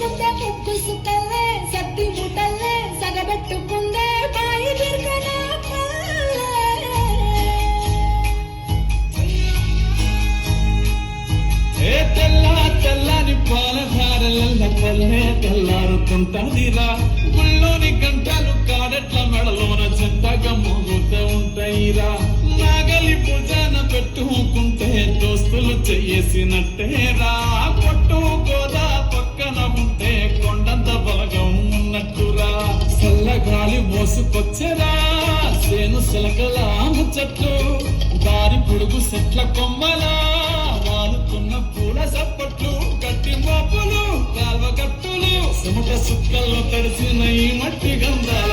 ముట్టుకుంటే ముక్కు సుక్కల్లే సత్తి ముట్టల్లే సగబెట్టుకుందే బాయి దిర్కనా ఏ తెల్లని పాలధారల పల్లె తెల్లారుతుంటాదిరా గుళ్ళోని గంటలు కాడెట్ల మెడలోన చెత్తగా మోగుతూ ఉంటాయిరా నాగలి భుజాన పెట్టుకుంటే దోస్తులు చెయ్యేసినట్టేరా కొట్టు గోదా పక్కన ఉంటే కొండంత బలగం ఉన్నట్టురా చల్లగాలి మోసుకొచ్చరా సేను సిలకల ముచ్చట్లు దారి పొడుగు చెట్ల కొమ్మలా వాలుతున్న పూల సప్పట్లు గట్టి మోపులు కాల్వ గట్టులు చెమట సుక్కల్లో తడిసిన ఈ మట్టి గంధాల